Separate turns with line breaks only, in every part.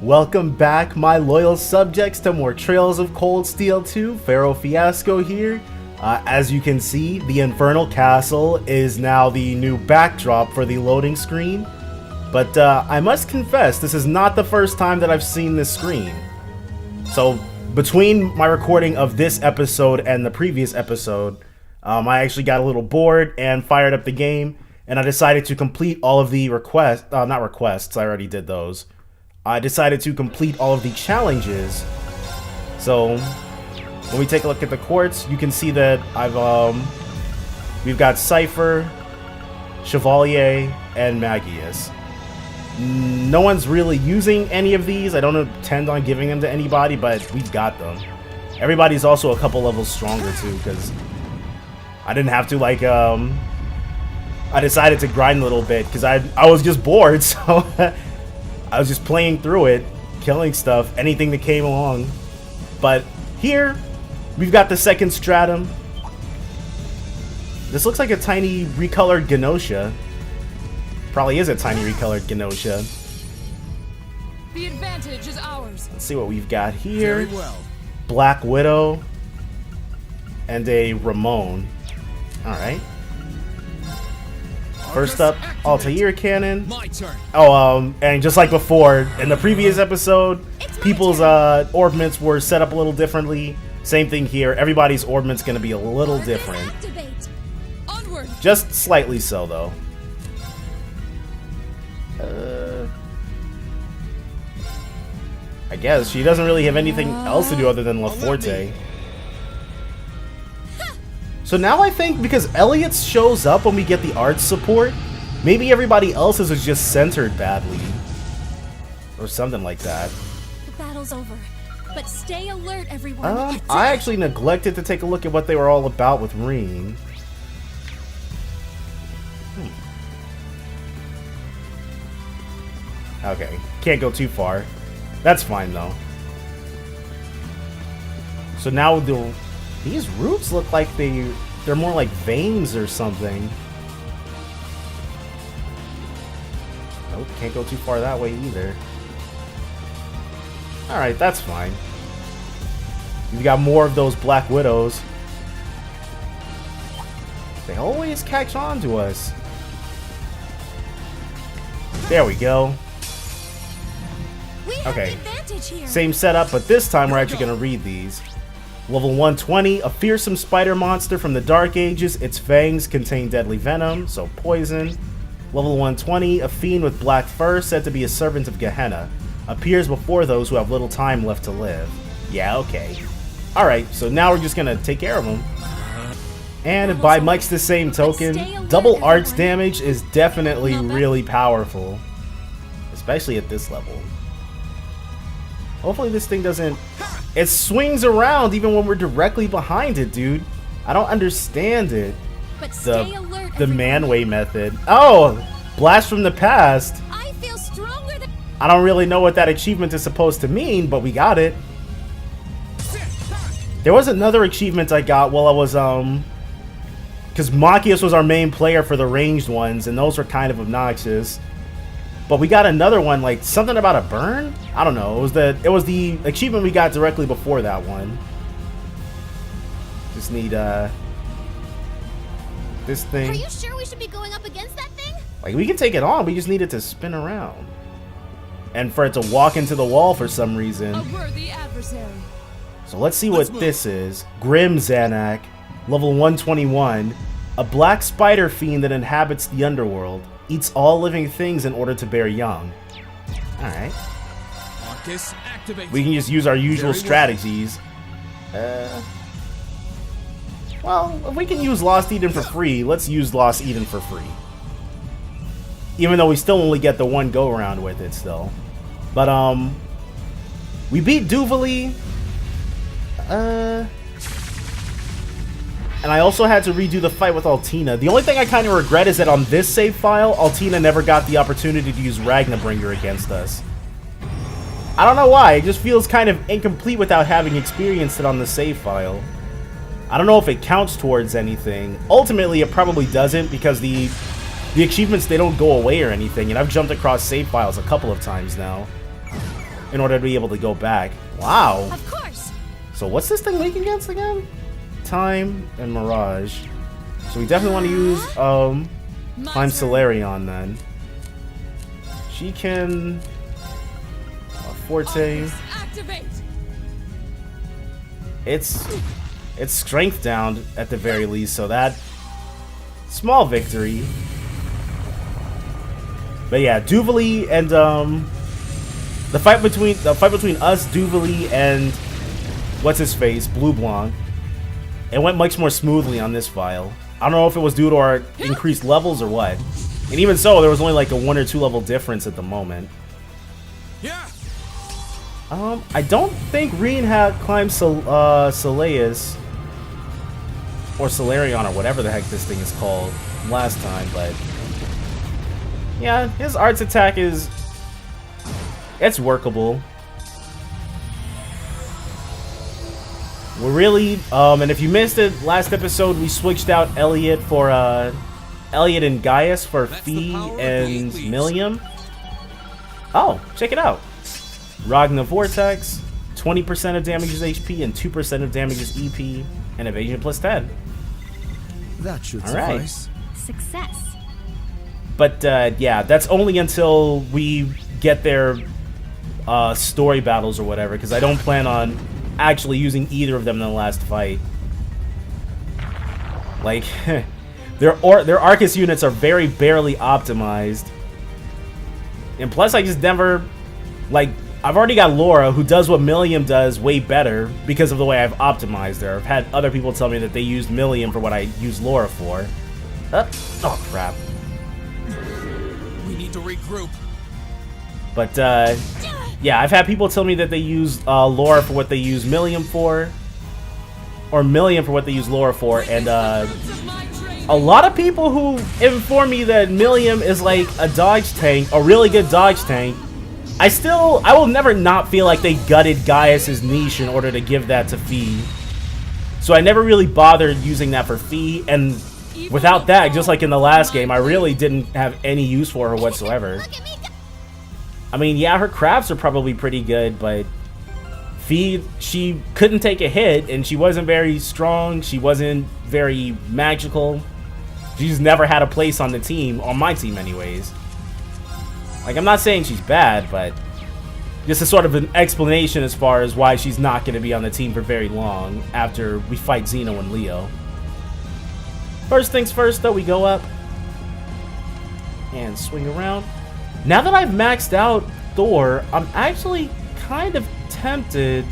Welcome back, my loyal subjects, to more Trails of Cold Steel 2. Pharaoh Fiasco here. As you can see, the Infernal Castle is now the new backdrop for the loading screen. But I must confess, this is not the first time that I've seen this screen. So, between my recording of this episode and the previous episode, I actually got a little bored and fired up the game, and I decided to complete all of the not requests, I already did those. I decided to complete all of the challenges. So, when we take a look at the quartz, you can see that we've got Cypher, Chevalier, and Magius. No one's really using any of these. I don't intend on giving them to anybody, but we've got them. Everybody's also a couple levels stronger too, because I didn't have to I decided to grind a little bit because I was just bored, so I was just playing through it, killing stuff, anything that came along. But here, we've got the second stratum. This looks like a tiny recolored Genosha. Probably is a tiny recolored Genosha.
The advantage is ours.
Let's see what we've got here.
Very well.
Black Widow and a Ramon. Alright. First up, Altair Cannon.
My turn.
Oh, and just like before, in the previous episode, people's orbments were set up a little differently. Same thing here. Everybody's orbment's going to be a little different.
Onward.
Just slightly so, though. I guess she doesn't really have anything else to do other than La Forte. So now I think because Elliot's shows up when we get the art support, maybe everybody else's is just centered badly. Or something like that.
The battle's over, but stay alert, everyone.
I actually neglected to take a look at what they were all about with Reen. Okay, can't go too far. That's fine though. So now these roots look like they're more like veins or something. Nope, can't go too far that way either. Alright, that's fine. We've got more of those Black Widows. They always catch on to us. There we go. Okay, same setup, but this time we're actually going to read these. Level 120, a fearsome spider monster from the Dark Ages. Its fangs contain deadly venom, so poison. Level 120, a fiend with black fur said to be a servant of Gehenna. Appears before those who have little time left to live. Yeah, okay. Alright, so now we're just going to take care of them. And by much the same token, double arts damage is definitely really powerful. Especially at this level. Hopefully this thing doesn't... It swings around even when we're directly behind it, dude. I don't understand it. The Manway method. Oh! Blast from the past.
I feel stronger than...
I don't really know what that achievement is supposed to mean, but we got it. There was another achievement I got while I was, because Machias was our main player for the ranged ones, and those were kind of obnoxious. But we got another one, like something about a burn? I don't know. It was the achievement we got directly before that one. Just need this thing.
Are you sure we should be going up against that thing?
Like we can take it on, we just need it to spin around. And for it to walk into the wall for some reason.
A worthy adversary.
So let's see what this is. Grim Zanak, level 121, a black spider fiend that inhabits the underworld. Eats all living things in order to bear young. Alright. We can just use our usual strategies. Well, if we can use Lost Eden for free, let's use Lost Eden for free. Even though we still only get the one go-around with it still. But, we beat Duvali. And I also had to redo the fight with Altina. The only thing I kind of regret is that on this save file, Altina never got the opportunity to use Ragnabringer against us. I don't know why, it just feels kind of incomplete without having experienced it on the save file. I don't know if it counts towards anything. Ultimately, it probably doesn't because the achievements, they don't go away or anything, and I've jumped across save files a couple of times now. in order to be able to go back. Wow.
Of course.
So what's this thing weak against again? Time and Mirage. So we definitely want to use Climb Solarion then. She can Forte.
Activate.
It's strength down at the very least, so that small victory. But yeah, Duvali and the fight between us, Duvali, and what's his face, Blue Blanc, it went much more smoothly on this file. I don't know if it was due to our increased levels or what. And even so, there was only like a 1 or 2 level difference at the moment.
Yeah.
I don't think Reen had climbed Soleus or Solarion or whatever the heck this thing is called last time, but yeah, his arts attack it's workable. We're really, and if you missed it, last episode we switched out Elliot for, Elliot and Gaius for Fee and Millium. Oh, check it out. Ragna Vortex, 20% of damages HP and 2% of damages EP, and evasion plus 10.
That should
Alright.
suffice.
Success.
But, yeah, that's only until we get their, story battles or whatever, because I don't plan on actually using either of them in the last fight. Like, their Arcus units are very barely optimized. And plus, I just never, like, I've already got Laura, who does what Millium does way better because of the way I've optimized her. I've had other people tell me that they used Millium for what I use Laura for. Oh, crap.
We need to regroup.
But, yeah, I've had people tell me that they use Laura for what they use Millium for. Or Millium for what they use Laura for. And, a lot of people who inform me that Millium is like a dodge tank, a really good dodge tank, I will never not feel like they gutted Gaius's niche in order to give that to Fee. So I never really bothered using that for Fee, and without that, just like in the last game, I really didn't have any use for her whatsoever. I mean, yeah, her crafts are probably pretty good, but Fee, she couldn't take a hit, and she wasn't very strong, she wasn't very magical. She's never had a place on the team, on my team anyways. Like, I'm not saying she's bad, but just a sort of an explanation as far as why she's not going to be on the team for very long after we fight Xeno and Leo. First things first, though, we go up and swing around. Now that I've maxed out Thor, I'm actually kind of tempted.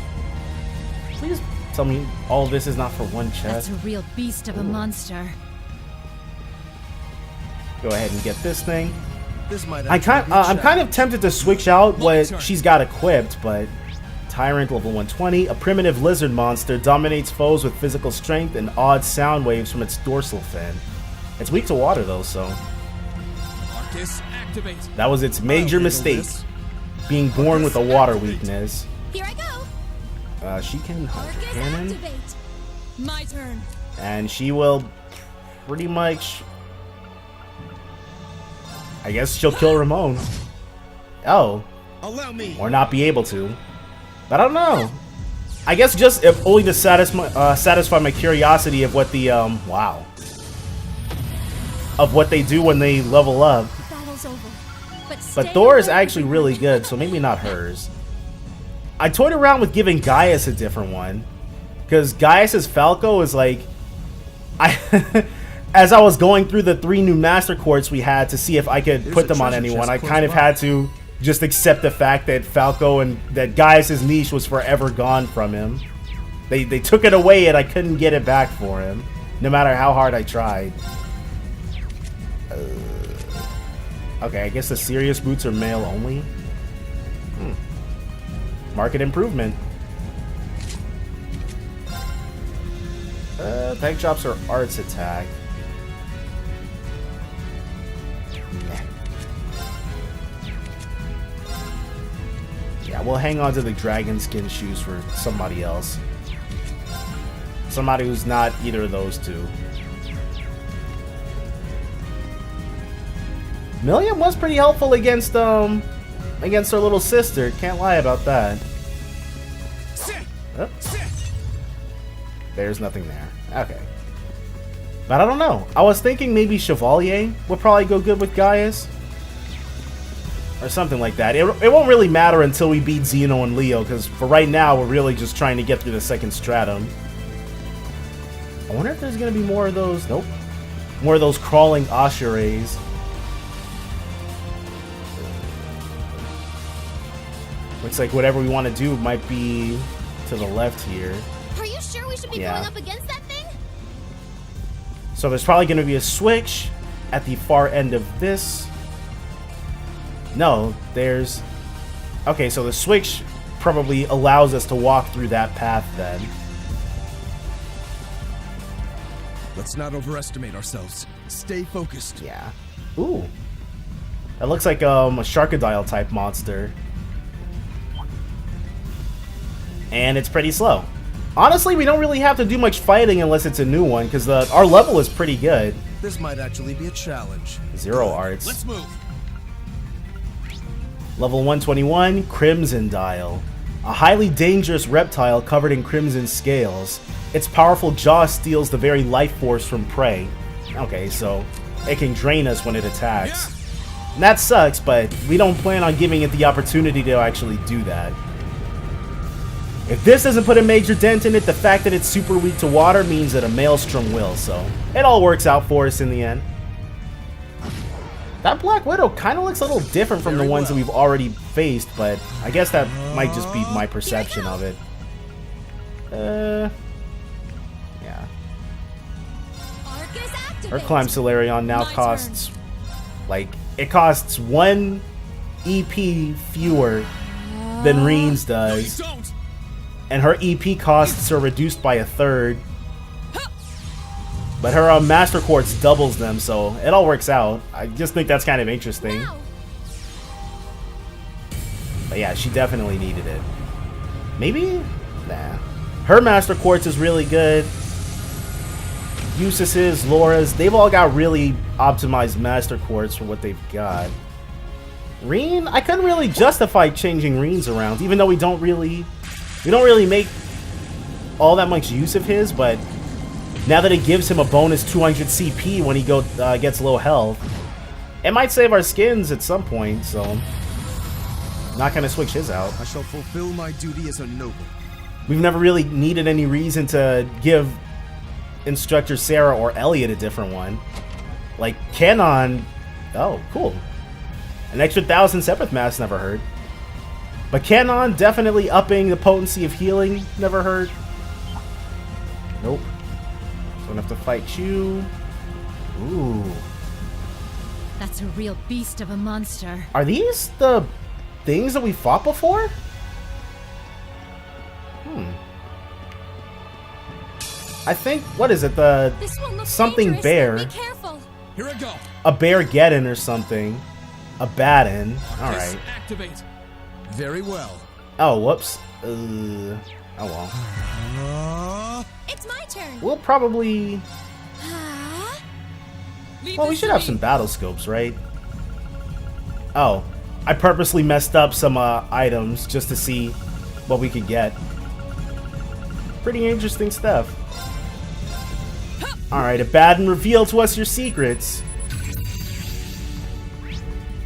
Please tell me all of this is not for one
That's
chest.
a real beast of a monster.
Go ahead and get this thing.
This might
I'm kind of tempted to switch out what she's got equipped, but Tyrant level 120, a primitive lizard monster, dominates foes with physical strength and odd sound waves from its dorsal fin. It's weak to water though, so
Arcus, activate.
that was its major
I'll handle
mistake,
this.
being born with a water weakness.
Here I go.
She can
Arcus
cannon,
activate.
My turn.
and she will pretty much, I guess she'll kill Ramon. Oh,
Allow me.
or not be able to. But I don't know. I guess just if only to satisfy my curiosity of what the wow, of what they do when they level up.
Battle's over.
But
stay
Thor is
alert.
actually really good, so maybe not hers. I toyed around with giving Gaius a different one, because Gaius's Falco is like, as I was going through the 3 new master quartz we had to see if I could put them on anyone, I kind of had to just accept the fact that Falco and that Gaius's niche was forever gone from him. They took it away and I couldn't get it back for him, no matter how hard I tried. Okay, I guess the serious boots are male only. Market improvement. Tech drops are arts attack. Yeah, we'll hang on to the dragon skin shoes for somebody else. Somebody who's not either of those two. Millium was pretty helpful against against her little sister. Can't lie about that. Oh. There's nothing there. Okay. But I don't know. I was thinking maybe Chevalier would probably go good with Gaius. Or something like that. It won't really matter until we beat Xeno and Leo, because for right now, we're really just trying to get through the second stratum. I wonder if there's going to be more of those. Nope. More of those crawling Asherays. Looks like whatever we want to do might be to the left here.
Are you sure we should be going up against that thing?
So there's probably going to be a switch at the far end of this. No, there's... Okay, so the switch probably allows us to walk through that path then.
Let's not overestimate ourselves. Stay focused.
Yeah. Ooh. That looks like a Sharkadile type monster. And it's pretty slow. Honestly, we don't really have to do much fighting unless it's a new one, because our level is pretty good.
This might actually be a challenge.
0 arts.
Let's move.
Level 121, Crimson Dial. A highly dangerous reptile covered in crimson scales. Its powerful jaw steals the very life force from prey. Okay, so it can drain us when it attacks. And that sucks, but we don't plan on giving it the opportunity to actually do that. If this doesn't put a major dent in it, the fact that it's super weak to water means that a Maelstrom will, so it all works out for us in the end. That Black Widow kind of looks a little different from the ones that we've already faced, but I guess that might just be my perception of it. Yeah. Her Climb Solarion now costs, like, it costs 1 EP fewer than Reen's does. And her EP costs are reduced by 1/3. But her Master Quartz doubles them, so it all works out. I just think that's kind of interesting.
Wow.
But yeah, she definitely needed it. Maybe? Nah. Her Master Quartz is really good. Eustace's, Laura's, they've all got really optimized Master Quartz for what they've got. Reen? I couldn't really justify changing Reen's around, even though we don't really make all that much use of his, but now that it gives him a bonus 200 CP when he gets low health, it might save our skins at some point, so I'm not gonna switch his out.
I shall fulfill my duty as a noble.
We've never really needed any reason to give Instructor Sarah or Elliot a different one. Like, Canon... Oh, cool. An extra 1,000 Sepith Mass, never heard. But Canon definitely upping the potency of healing, never heard. Nope. So I'm gonna have to fight you. Ooh.
That's a real beast of a monster.
Are these the things that we fought before? I think, what is it, the
This one looks
something
dangerous.
bear.
Be careful.
Here I go.
A bear-geddon or something. A batten. Alright.
Activate. Very well.
Oh, whoops. Oh well.
It's my turn.
We'll probably...
Huh?
Well, we should have some battle scopes, right? Oh. I purposely messed up some items just to see what we could get. Pretty interesting stuff. Alright, Abaddon, reveal to us your secrets.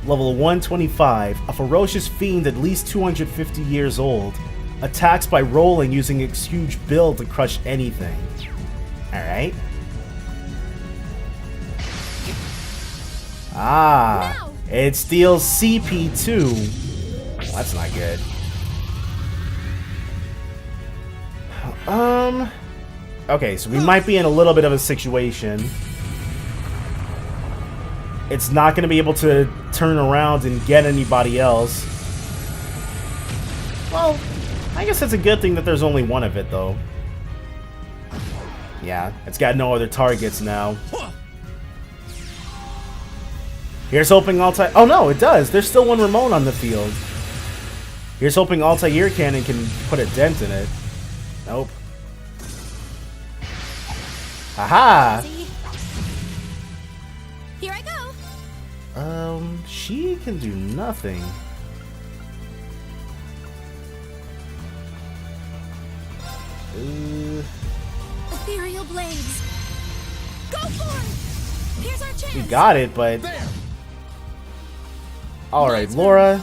Level 125. A ferocious fiend at least 250 years old. Attacks by rolling using its huge build to crush anything. Alright. Ah. It steals CP2. Well, that's not good. Okay, so we might be in a little bit of a situation. It's not going to be able to turn around and get anybody else. Well, I guess it's a good thing that there's only one of it, though. Yeah, it's got no other targets now. Here's hoping Altair... Oh no, it does! There's still one Ramon on the field. Here's hoping Altair Cannon can put a dent in it. Nope. Haha!
Here I go.
She can do nothing.
blades. Go for it! Here's our chance.
We got it, but...
There!
Alright, Laura.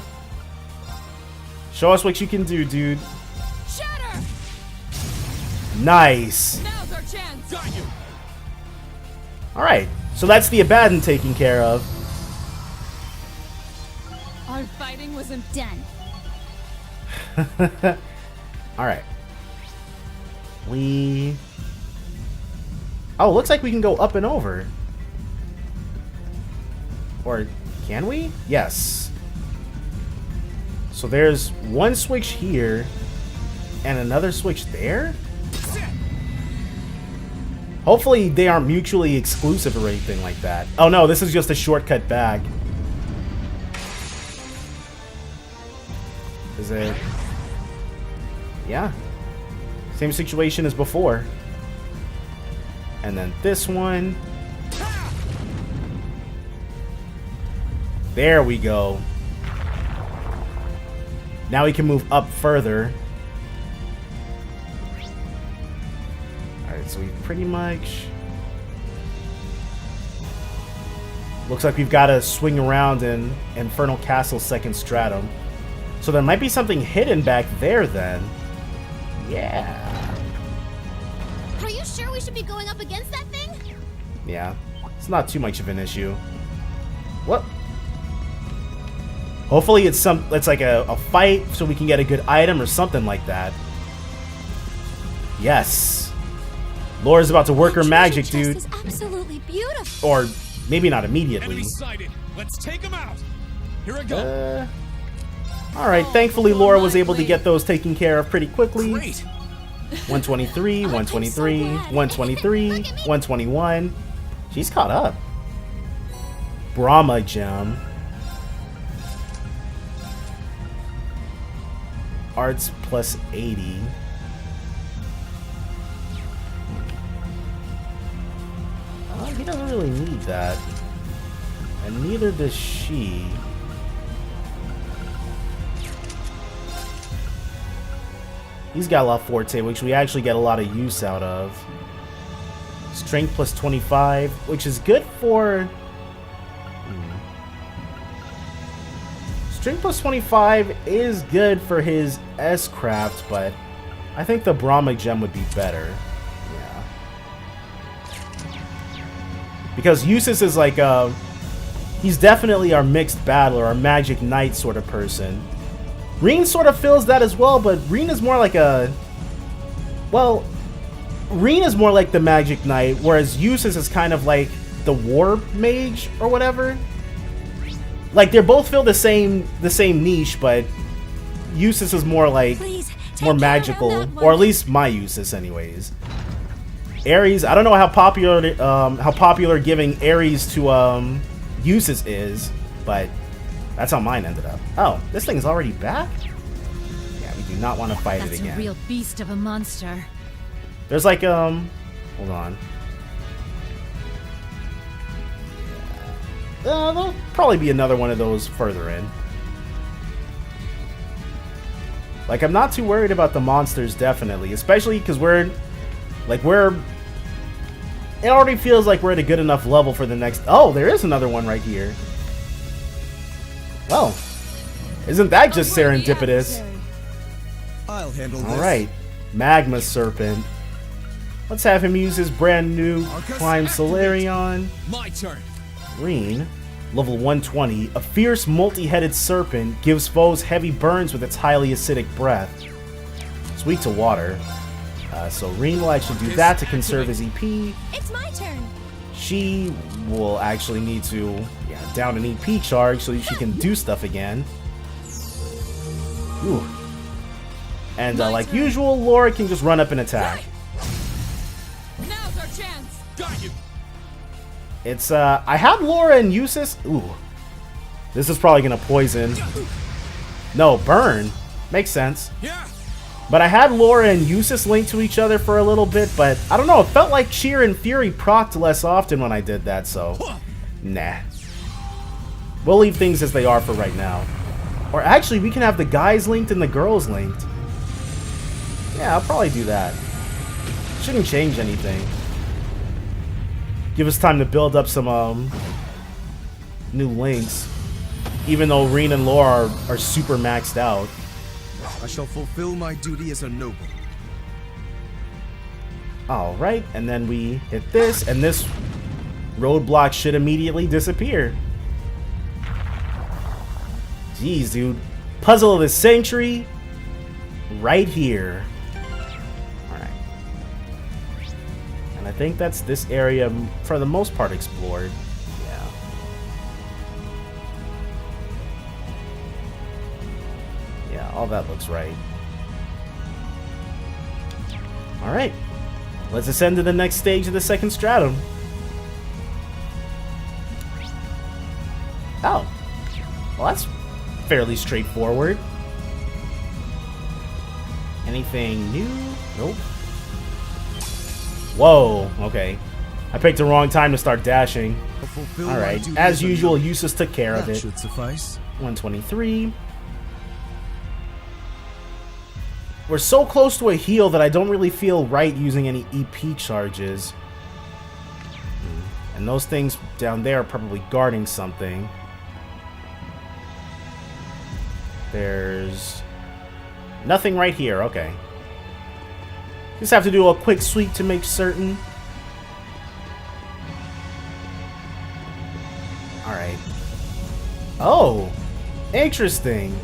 Show us what you can do, dude.
Shatter!
Nice.
Now's our chance!
Got you!
Alright, so that's the Abaddon taken care of.
Our fighting was
Done.
Alright. Oh, looks like we can go up and over. Or can we? Yes. So there's one switch here and another switch there? Hopefully they aren't mutually exclusive or anything like that. Oh no, this is just a shortcut back. Is it? Yeah. Same situation as before. And then this one. There we go. Now we can move up further. Alright, so we pretty much... Looks like we've got to swing around in Infernal Castle second stratum. So there might be something hidden back there then. Yeah.
Are you sure we should be going up against that thing?
Yeah. It's not too much of an issue. What? Hopefully it's like a fight so we can get a good item or something like that. Yes. Laura's about to work her magic, dude.
This is absolutely beautiful.
Or maybe not immediately.
Enemy sighted! Let's take him out! Here I go!
Alright, thankfully Laura was able to get those taken care of pretty quickly.
Great!
123, 123, 123, 121. She's caught up. Brahma gem. Arts plus 80. He doesn't really need that. And neither does she. He's got La Forte, which we actually get a lot of use out of. Strength plus 25, which is good for... Strength plus 25 is good for his S-Craft, but I think the Brahma Gem would be better. Yeah. Because Eustace is like a... He's definitely our mixed battler, our magic knight sort of person. Reen sort of fills that as well, but Reen is more like a... Well, Reen is more like the magic knight, whereas Eustace is kind of like the war mage or whatever. Like, they both fill the same niche, but Eustace is more like... more magical, or at least my Eustace anyways. Ares, I don't know how popular giving Ares to Eustace is, but that's how mine ended up. Oh, this thing's already back? Yeah, we do not want to fight it again.
That's a real beast of a monster.
There's like, hold on. There'll probably be another one of those further in. Like, I'm not too worried about the monsters, definitely. Especially because it already feels like we're at a good enough level for the next... Oh, there is another one right here. Well, isn't that just serendipitous?
I'll handle this.
Alright, Magma Serpent. Let's have him use his brand new Climb Solarion.
My turn.
Reen, level 120. A fierce multi-headed serpent gives foes heavy burns with its highly acidic breath. Sweet to water. So Reen will actually do that to conserve his EP.
It's my turn.
She will actually need to down an EP charge so she can do stuff again. Ooh. And like usual, Laura can just run up and attack.
Now's our chance.
Got you.
It's I have Laura and Eustace. Ooh. This is probably gonna poison. No, burn. Makes sense.
Yeah.
But I had Laura and Eustace linked to each other for a little bit, but I don't know, it felt like Cheer and Fury procced less often when I did that, so nah. We'll leave things as they are for right now. Or actually, we can have the guys linked and the girls linked. Yeah, I'll probably do that. Shouldn't change anything. Give us time to build up some new links. Even though Reen and Laura are super maxed out.
I shall fulfill my duty as a noble.
Alright, and then we hit this, and this roadblock should immediately disappear. Jeez, dude. Puzzle of the century right here. Alright. And I think that's this area for the most part explored. Yeah. Yeah, all that looks right. Alright. Let's ascend to the next stage of the second stratum. Oh. Well, that's fairly straightforward. Anything new? Nope. Whoa, okay. I picked the wrong time to start dashing. Alright, as usual, Eustace took care of it.
That should suffice.
123. We're so close to a heal that I don't really feel right using any EP charges. And those things down there are probably guarding something. There's nothing right here, okay. Just have to do a quick sweep to make certain. Alright. Oh! Interesting.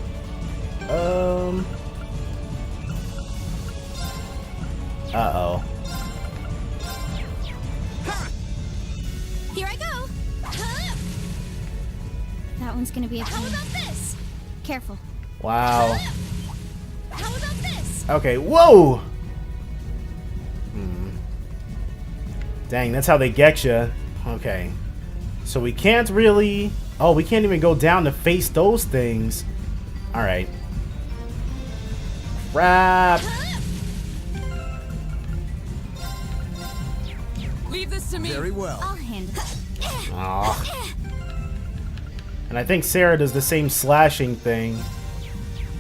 Uh-oh.
Here I go. That one's gonna be a pain. How about this? Careful.
Wow.
How about this?
Okay, whoa! Dang, that's how they get you. Okay. So we can't really... Oh, we can't even go down to face those things. Alright. Crap!
Leave this to me.
Very well.
I'll handle it.
Aw. And I think Sarah does the same slashing thing.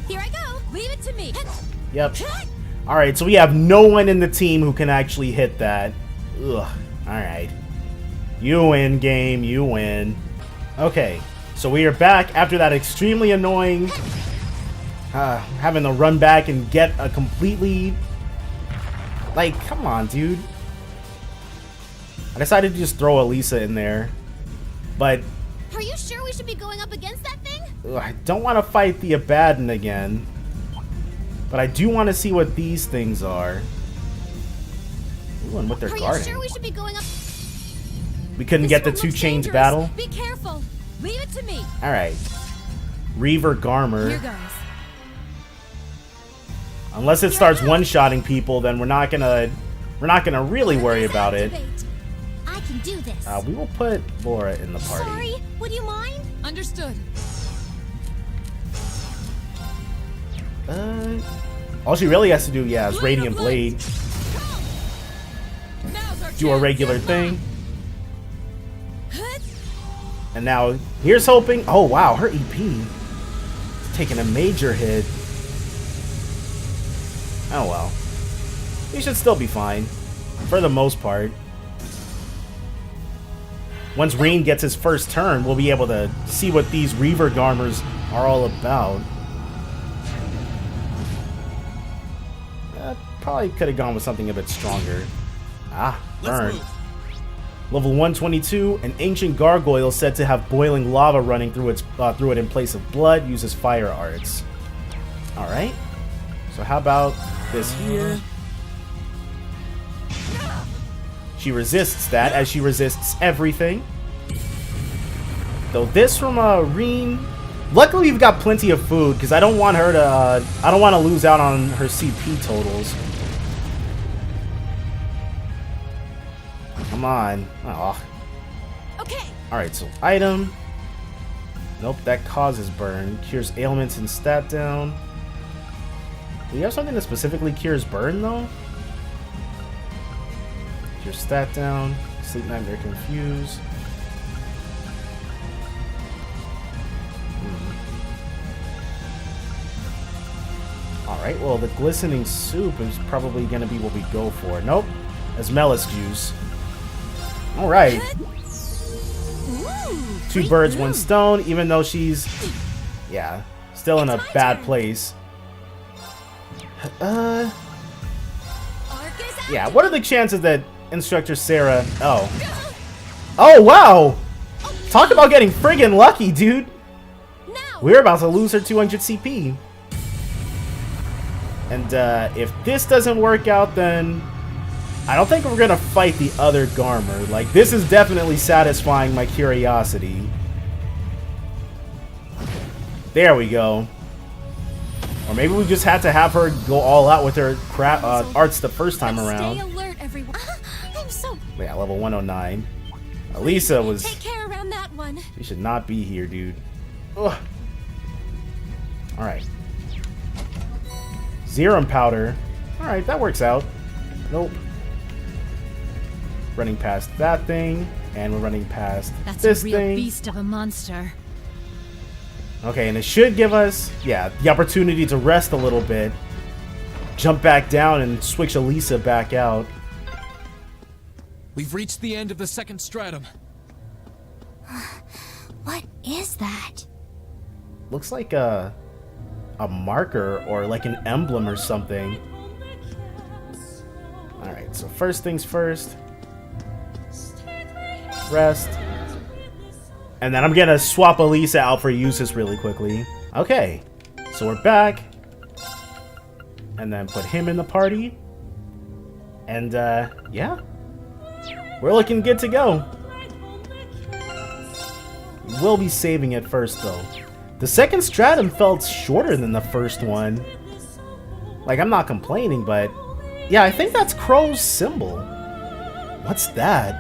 Here I go.
Leave it to me.
Yep. Alright, so we have no one in the team who can actually hit that. Ugh. Alright. You win, game. You win. Okay. So we are back after that extremely annoying... having to run back and get a completely... Like, come on, dude. I decided to just throw Elisa in there. But...
Are you sure we should be going up against that thing?
I don't want to fight the Abaddon again. But I do want to see what these things are. Ooh, and what they're guarding.
Are you sure we should be going up?
We couldn't get the two chains battle.
Be careful. Leave it to me.
Alright. Reaver
Here
Garmer.
goes.
Unless it starts one-shotting people, then we're not gonna really worry about it.
I can do this.
We will put Laura in the party.
Sorry, would you mind?
Understood.
All she really has to do, yeah, is Radiant Blade.
Now's our
Do a
chance.
regular thing. And now, here's hoping... Oh, wow, her EP is taking a major hit. Oh, well. He should still be fine. For the most part. Once Reen gets his first turn, we'll be able to see what these Reaver Garmers are all about. Probably could have gone with something a bit stronger. Ah, burn. Level 122, an ancient gargoyle said to have boiling lava running through it in place of blood, uses fire arts. Alright. So how about this here? She resists that, as she resists everything. Though this from Reen... Luckily we've got plenty of food, because I don't want her to... I don't want to lose out on her CP totals. Come on. Aw.
Okay.
Alright, so item. Nope, that causes burn. Cures ailments and stat down. Do you have something that specifically cures burn, though? Cures stat down. Sleep Nightmare Confuse. Alright, well, the Glistening Soup is probably going to be what we go for. Nope. Asmelis Juice. All right.
Ooh,
Two
great
birds, one
move.
stone, even though she's, yeah, still in a
It's my
bad
turn.
place.
Arc is
Yeah, what are the chances that Instructor Sarah... Oh, wow! Talk about getting friggin' lucky, dude!
now.
We're about to lose her 200 CP. And if this doesn't work out, then I don't think we're gonna fight the other Garmer. Like, this is definitely satisfying my curiosity. There we go. Or maybe we just had to have her go all out with her crap arts the first time
But
around.
Stay alert, everyone. I'm so.
Yeah, level 109. Elisa was...
Take care around that one.
You should not be here, dude. Ugh. Alright. Zerum powder. Alright, that works out. Nope. Running past that thing. And we're running past
That's
this
a real
thing.
beast of a monster.
Okay, and it should give us, yeah, the opportunity to rest a little bit. Jump back down and switch Elisa back out.
We've reached the end of the second stratum.
What is that?
Looks like a marker or like an emblem or something. Alright, so first things first. Rest. And then I'm gonna swap Elisa out for Usis really quickly. Okay, so we're back. And then put him in the party. And yeah. We're looking good to go. We'll be saving it first though. The second stratum felt shorter than the first one. Like, I'm not complaining, but yeah, I think that's Crow's symbol. What's that?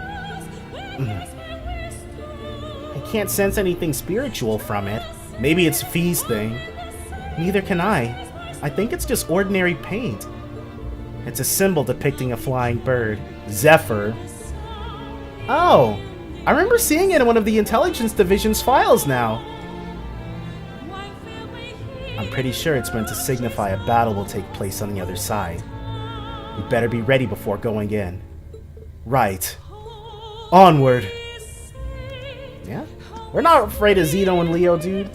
I can't sense anything spiritual from it. Maybe it's Fee's thing. Neither can I. I think it's just ordinary paint. It's a symbol depicting a flying bird. Zephyr. Oh, I remember seeing it in one of the Intelligence Division's files now. I'm pretty sure it's meant to signify a battle will take place on the other side. We better be ready before going in. Right. Onward. Yeah? We're not afraid of Xeno and Leo, dude.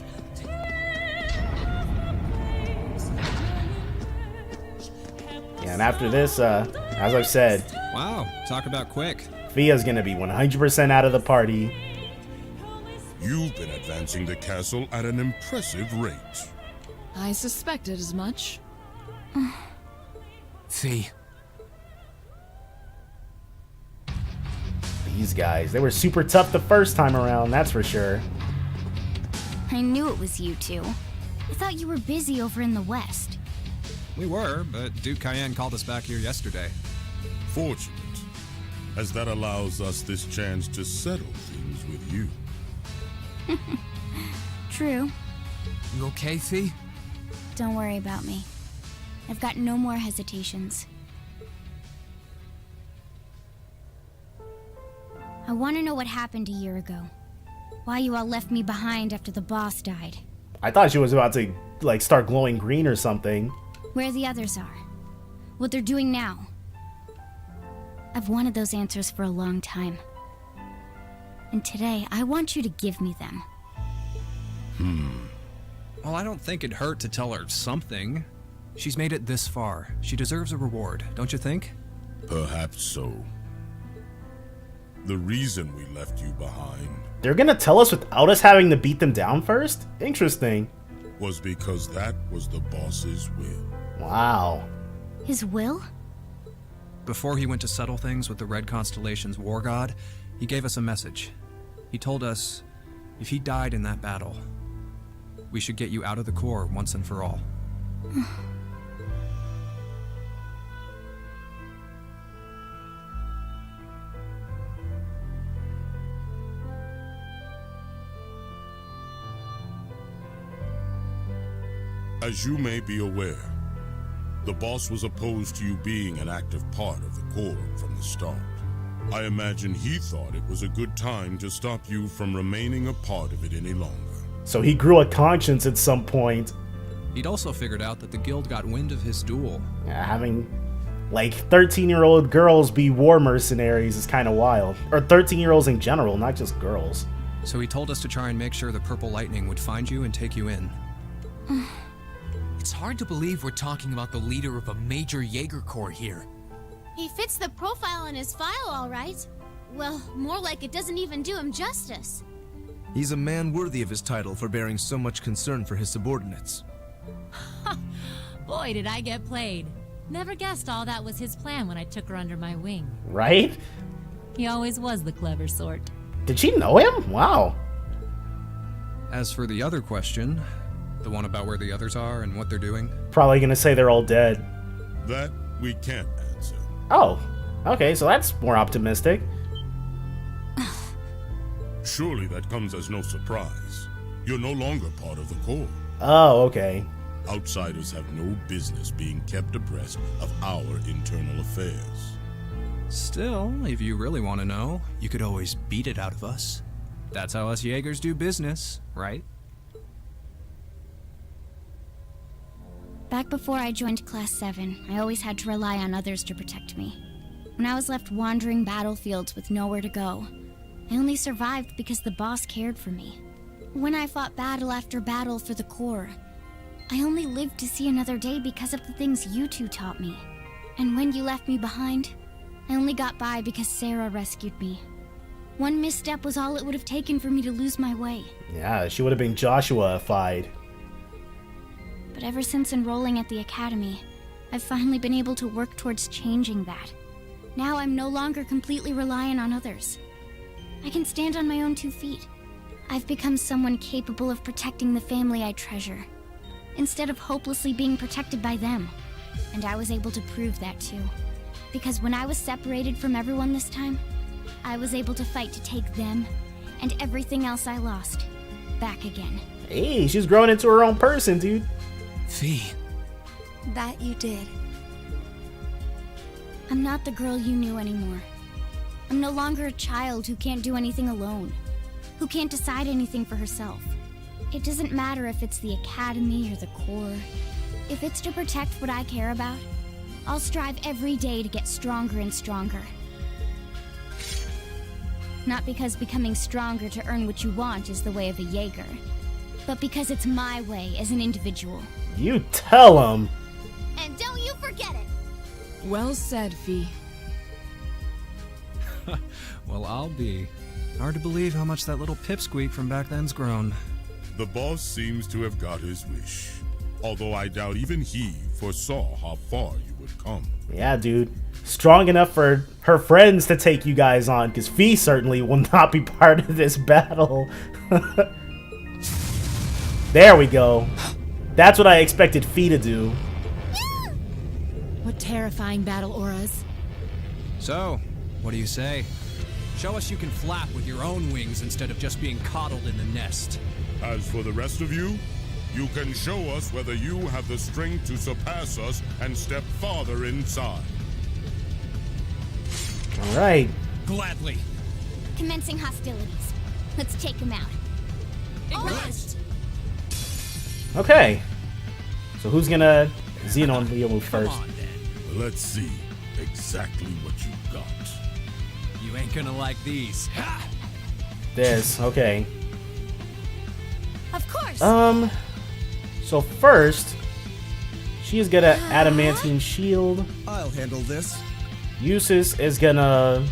Yeah, and after this, as I've said,
Wow, talk about quick.
Fia's gonna be 100% out of the party.
You've been advancing the castle at an impressive rate.
I suspected as much.
Fee,
These guys, they were super tough the first time around, that's for sure.
I knew it was you two. I thought you were busy over in the west.
we were, but Duke Cayenne called us back here yesterday.
Fortunate, as that allows us this chance to settle things with you.
True.
You okay, Fee?
Don't worry about me. I've got no more hesitations. I want to know what happened a year ago. Why you all left me behind after the boss died.
I thought she was about to, like, start glowing green or something.
Where the others are. What they're doing now. I've wanted those answers for a long time. And today, I want you to give me them.
Well, I don't think it'd hurt to tell her something. She's made it this far. She deserves a reward, don't you think?
Perhaps so. The reason we left you behind
They're gonna tell us without us having to beat them down first? Interesting.
was because that was the boss's will.
Wow.
His will?
Before he went to settle things with the Red Constellation's war god, he gave us a message. He told us if he died in that battle, we should get you out of the core once and for all.
As you may be aware, the boss was opposed to you being an active part of the core from the start. I imagine he thought it was a good time to stop you from remaining a part of it any longer.
So he grew a conscience at some point.
He'd also figured out that the guild got wind of his duel.
Yeah, having Like, 13-year-old girls be war mercenaries is kind of wild. Or 13-year-olds in general, not just girls.
So he told us to try and make sure the Purple Lightning would find you and take you in.
It's hard to believe we're talking about the leader of a major Jaeger Corps here.
He fits the profile in his file, all right. Well, more like it doesn't even do him justice.
He's a man worthy of his title for bearing so much concern for his subordinates.
Boy, did I get played. Never guessed all that was his plan when I took her under my wing.
Right?
He always was the clever sort.
Did she know him? Wow.
As for the other question, the one about where the others are and what they're doing,
Probably gonna say they're all dead.
That we can't answer.
Oh, okay, so that's more optimistic.
Surely that comes as no surprise. You're no longer part of the Corps.
Oh, okay.
Outsiders have no business being kept abreast of our internal affairs.
still, if you really want to know, you could always beat it out of us. That's how us Jaegers do business, right?
Back before I joined Class 7, I always had to rely on others to protect me. When I was left wandering battlefields with nowhere to go, I only survived because the boss cared for me. When I fought battle after battle for the Corps, I only lived to see another day because of the things you two taught me. And when you left me behind, I only got by because Sarah rescued me. One misstep was all it would have taken for me to lose my way.
Yeah, she would have been Joshua-ified.
But ever since enrolling at the academy, I've finally been able to work towards changing that. Now I'm no longer completely reliant on others. I can stand on my own 2 feet. I've become someone capable of protecting the family I treasure, instead of hopelessly being protected by them. And I was able to prove that too. Because when I was separated from everyone this time, I was able to fight to take them, and everything else I lost, back again.
Hey, she's growing into her own person, dude.
Fee.
That you did.
I'm not the girl you knew anymore. I'm no longer a child who can't do anything alone, who can't decide anything for herself. It doesn't matter if it's the academy or the Corps. If it's to protect what I care about, I'll strive every day to get stronger and stronger. Not because becoming stronger to earn what you want is the way of a Jaeger, but because it's my way as an individual.
You tell him.
And don't you forget it!
Well said, Fee.
Well, I'll be. Hard to believe how much that little pipsqueak from back then's grown.
The boss seems to have got his wish. Although I doubt even he foresaw how far you would come.
Yeah, dude. Strong enough for her friends to take you guys on, because Fee certainly will not be part of this battle. There we go. That's what I expected Fee to do.
What terrifying battle auras.
So, what do you say? Show us you can flap with your own wings instead of just being coddled in the nest.
As for the rest of you, you can show us whether you have the strength to surpass us and step farther inside.
Alright.
Gladly.
Commencing hostilities. Let's take him out.
Acknowledged.
Okay. So who's gonna Xeno and Leo move
Come
first?
on, then.
Let's see exactly what you got.
You ain't gonna like these. Ha!
This, okay.
Of course!
So first, she is gonna adamantine shield.
I'll handle this.
Usus is gonna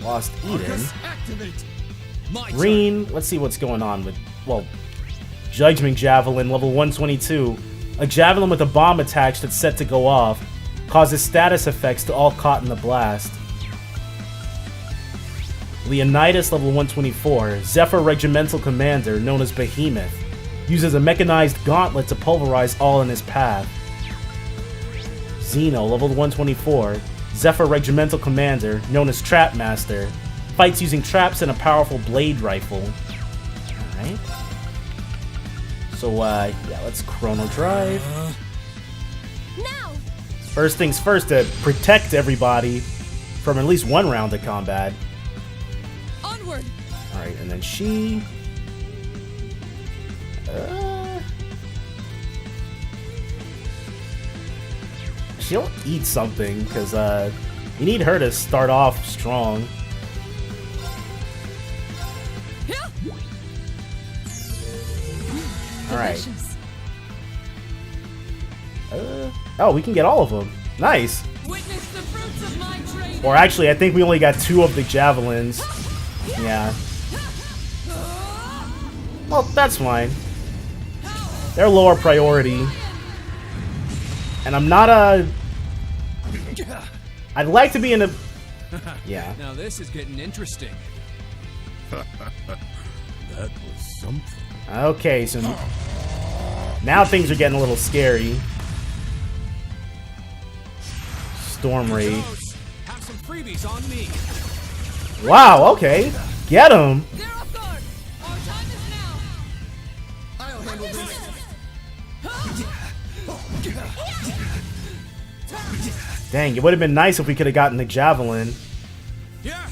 Lost Eden.
Arcus, activate.
My turn.
Reen, let's see what's going on with, well, Judgment Javelin, level 122. A javelin with a bomb attached that's set to go off. Causes status effects to all caught in the blast. Leonidas, level 124. Zephyr Regimental Commander, known as Behemoth. Uses a mechanized gauntlet to pulverize all in his path. Xeno, level 124. Zephyr Regimental Commander, known as Trap Master. Fights using traps and a powerful blade rifle. Alright. So, yeah, let's Chrono Drive.
Now!
First things first, to protect everybody from at least one round of combat.
Onward!
Alright, and then she... she'll eat something, because we need her to start off strong. Alright. Oh, we can get all of them. Nice.
Witness the fruits of my trade.
Or actually, I think we only got 2 of the javelins. Yeah. Well, that's fine. They're lower priority. And I'm not a... I'd like to be in a... Yeah.
Now this is getting interesting.
That was something.
Okay, so... Now things are getting a little scary. Storm Raid.
Have some freebies on me.
Wow, okay. Get him.
They're off guard. Our time is now.
I'll handle this.
Dang, it would have been nice if we could have gotten the javelin.
Yeah.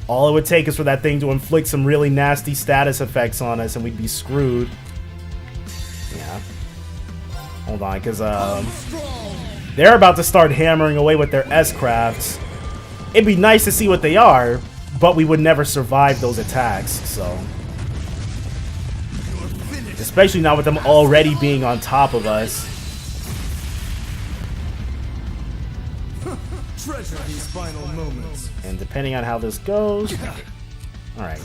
All it would take is for that thing to inflict some really nasty status effects on us and we'd be screwed. Yeah. Hold on, because they're about to start hammering away with their S-crafts. It'd be nice to see what they are, but we would never survive those attacks, so... Especially now with them already being on top of us.
Treasure these final moments.
And depending on how this goes... Alright.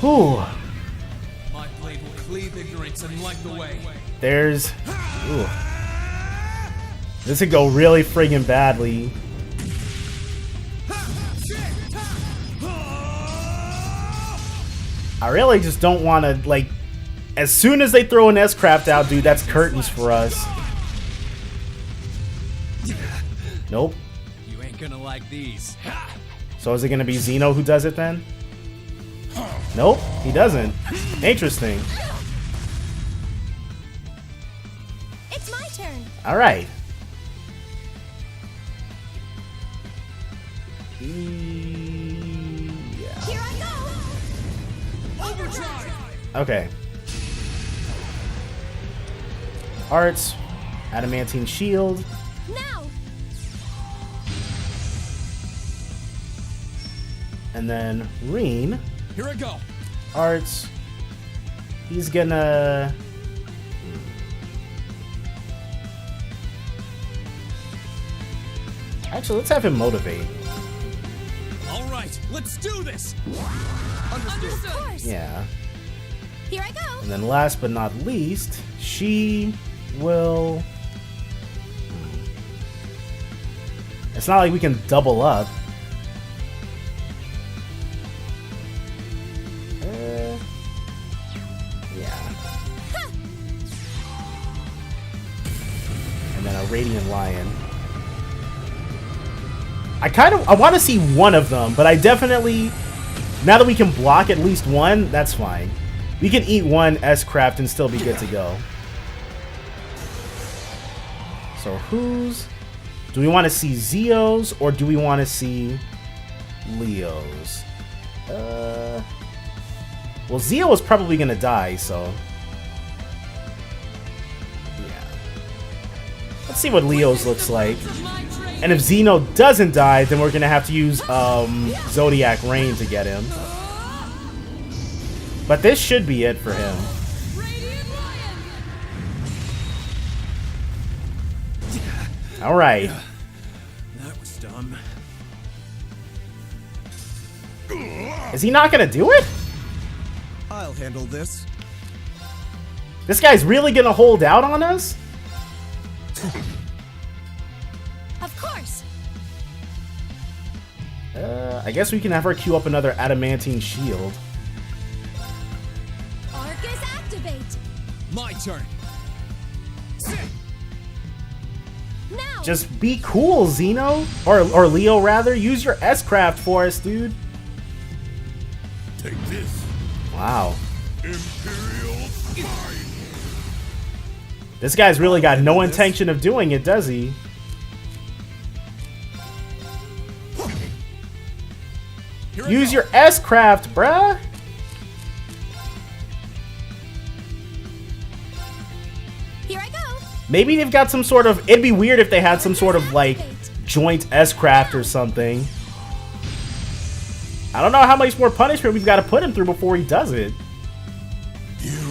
Whew.
My blade will cleave ignorance and light the way.
There's... Ooh. This could go really friggin' badly. I really just don't want to, like... As soon as they throw an S-craft out, dude, that's curtains for us. Nope.
You ain't gonna like these.
So is it gonna be Xeno who does it then? Nope, he doesn't. Interesting.
It's my turn.
Alright.
Here I go.
Overdrive.
Okay. Arts, adamantine shield.
Now.
And then Reen,
Here I go.
arts. He's gonna... Actually, let's have him motivate.
All right, let's do this.
Understood.
Of course.
Yeah.
Here I go.
And then last but not least, she will... It's not like we can double up. Yeah. And then a Radiant Lion. I want to see one of them, but I definitely... Now that we can block at least one, that's fine. We can eat one S-craft and still be good to go. So who's... Do we want to see Zeos or do we want to see Leos? Well, Zeo is probably going to die, so... Yeah. Let's see what Leo's looks like. And if Xeno doesn't die, then we're going to have to use Zodiac Rain to get him. But this should be it for him. Alright.
That was dumb.
Is he not going to do it?
I'll handle this.
This guy's really going to hold out on us?
Of course.
I guess we can have her queue up another adamantine shield.
Arcus activate.
My turn.
Now.
Just be cool, Xeno. Or Leo, rather. Use your S-craft for us, dude.
Take this.
Wow.
Imperial Fire.
This guy's really got no intention of doing it, does he? Use your S-craft, bruh.
Here I go.
Maybe they've got some sort of... It'd be weird if they had some sort of, like, joint S-craft or something. I don't know how much more punishment we've got to put him through before he does it.
Here I go.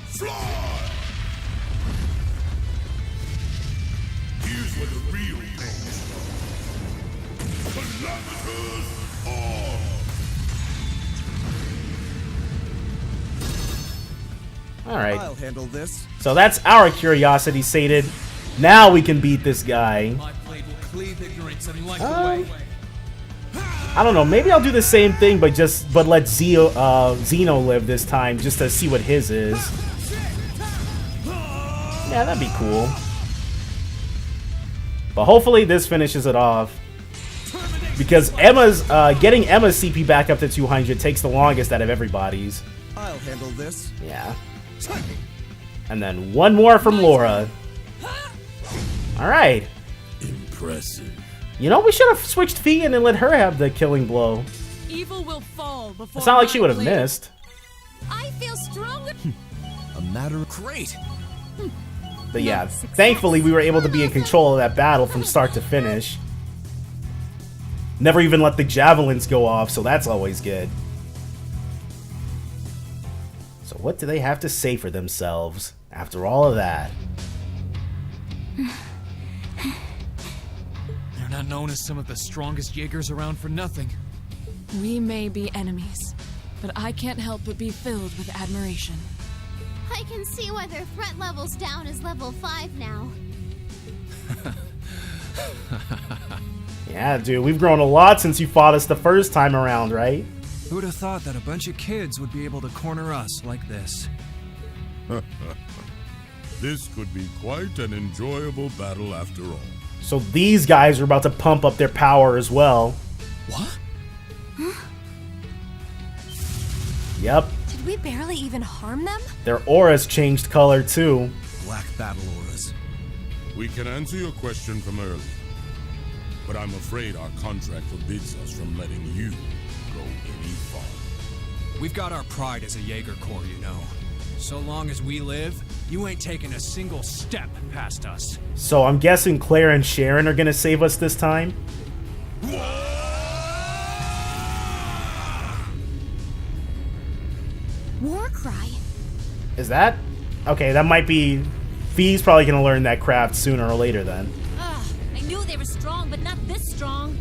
Fly! Here's where the real pain starts. Calamitas on!
Alright.
I'll handle this.
So that's our curiosity sated. Now we can beat this guy.
My blade will cleave ignorance and light away.
I don't know, maybe I'll do the same thing, but let Zeno live this time, just to see what his is. Yeah, that'd be cool. But hopefully this finishes it off. Because getting Emma's CP back up to 200 takes the longest out of everybody's.
I'll handle this.
Yeah. And then one more from Laura. Alright.
Impressive.
You know, we should have switched Fee in and let her have the killing blow.
Evil will fall before
It's not like she
my
would have
blade.
missed.
I feel stronger.
A matter of great.
But yeah, thankfully we were able to be in control of that battle from start to finish. Never even let the javelins go off, so that's always good. So what do they have to say for themselves after all of that?
They're not known as some of the strongest Jaegers around for nothing.
We may be enemies, but I can't help but be filled with admiration.
I can see why their threat level's down as level 5 now.
Yeah, dude, we've grown a lot since you fought us the first time around, right?
Who'd have thought that a bunch of kids would be able to corner us like this?
This could be quite an enjoyable battle after all.
So these guys are about to pump up their power as well.
What?
Yep,
Did we barely even harm them?
their auras changed color too.
Black battle auras.
We can answer your question from earlier, but I'm afraid our contract forbids us from letting you go any farther.
We've got our pride as a Jaeger Corps, you know. So long as we live, you ain't taking a single step past us.
So I'm guessing Claire and Sharon are gonna save us this time.
War cry.
Is that? Okay, that might be... Fee's probably gonna learn that craft sooner or later then.
Ugh, I knew they were strong, but not this strong.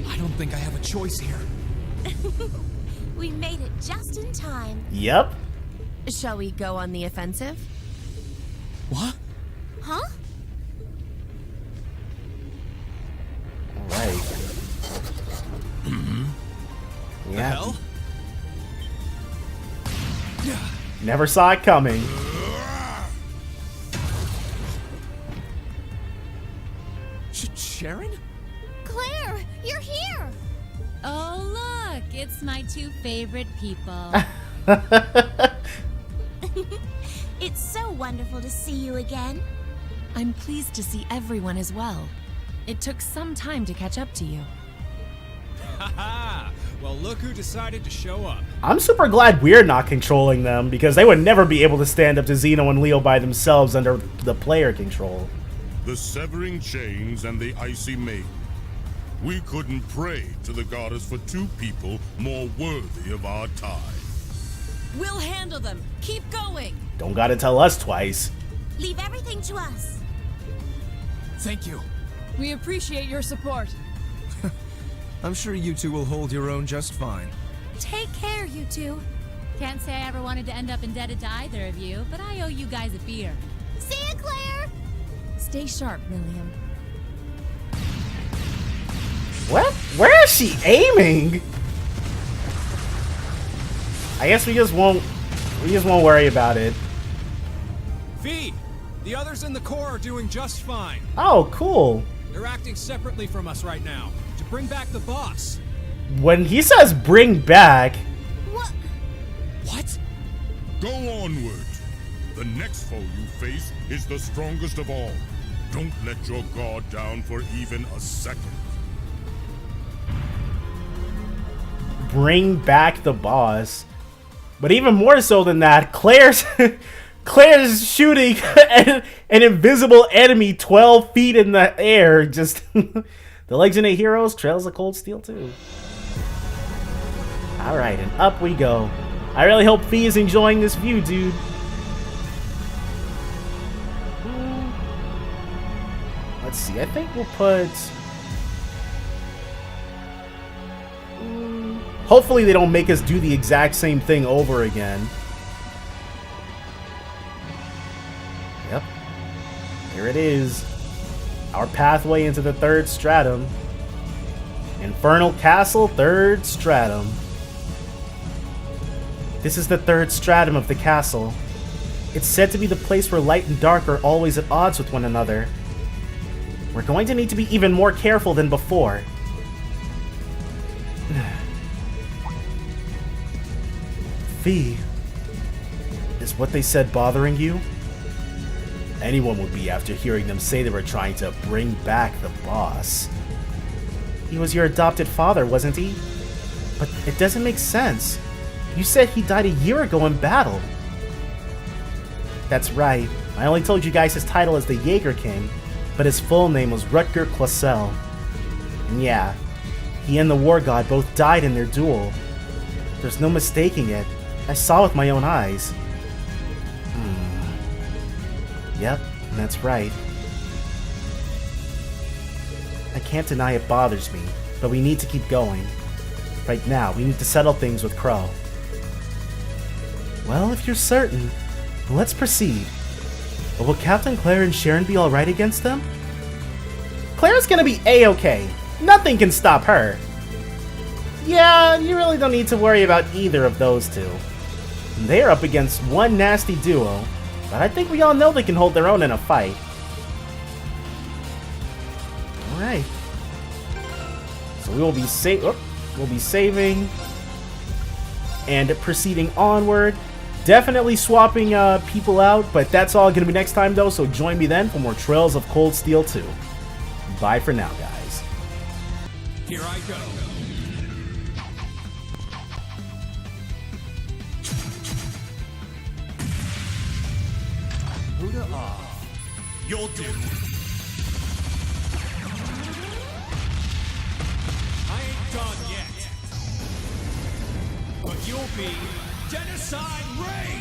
I don't think I have a choice here.
We made it just in time.
Yep.
Shall we go on the offensive?
What?
Huh?
Alright. Yeah.
Hell?
Never saw it coming.
Sharon?
Claire, you're here.
Oh, look, it's my two favorite people.
It's so wonderful to see you again.
I'm pleased to see everyone as well. It took some time to catch up to you.
Haha! Well, look who decided to show up.
I'm super glad we're not controlling them, because they would never be able to stand up to Xeno and Leo by themselves under the player control.
The severing chains and the icy maiden. We couldn't pray to the goddess for two people more worthy of our time.
We'll handle them. Keep going.
Don't gotta tell us twice.
Leave everything to us.
Thank you.
We appreciate your support.
I'm sure you two will hold your own just fine.
Take care, you two.
Can't say I ever wanted to end up indebted to either of you, but I owe you guys a beer.
See ya, Claire.
Stay sharp, Milliam.
What? Where is she aiming? I guess we just won't worry about it.
V! The others in the Corps are doing just fine.
Oh, cool.
They're acting separately from us right now, to bring back the boss.
When he says bring back,
What?
What?
Go onward. The next foe you face is the strongest of all. Don't let your guard down for even a second.
bring back the boss. But even more so than that, Claire's shooting an invisible enemy 12 feet in the air. Just the Legion of Heroes, Trails of Cold Steel 2. Alright, and up we go. I really hope Fee is enjoying this view, dude. Let's see, I think we'll put... Hopefully they don't make us do the exact same thing over again. Yep. Here it is. Our pathway into the 3rd stratum. Infernal Castle, 3rd stratum. This is the 3rd stratum of the castle. It's said to be the place where light and dark are always at odds with one another. We're going to need to be even more careful than before. Fee, is what they said bothering you? Anyone would be after hearing them say they were trying to bring back the boss. He was your adopted father, wasn't he? But it doesn't make sense. You said he died a year ago in battle. That's right. I only told you guys his title is the Jaeger King, but his full name was Rutger Clausel. And yeah, he and the War God both died in their duel. There's no mistaking it. I saw with my own eyes. Yep, that's right. I can't deny it bothers me, but we need to keep going. Right now, we need to settle things with Crow. Well, if you're certain, then let's proceed. But will Captain Claire and Sharon be alright against them? Claire's gonna be A-okay. Nothing can stop her. Yeah, you really don't need to worry about either of those two. They're up against one nasty duo, but I think we all know they can hold their own in a fight. Alright. So we will be saving and proceeding onward. Definitely swapping people out, but that's all going to be next time though, so join me then for more Trails of Cold Steel 2. Bye for now, guys.
Here I go. Buddha off. You'll do. I ain't done yet. But you'll be genocide rage!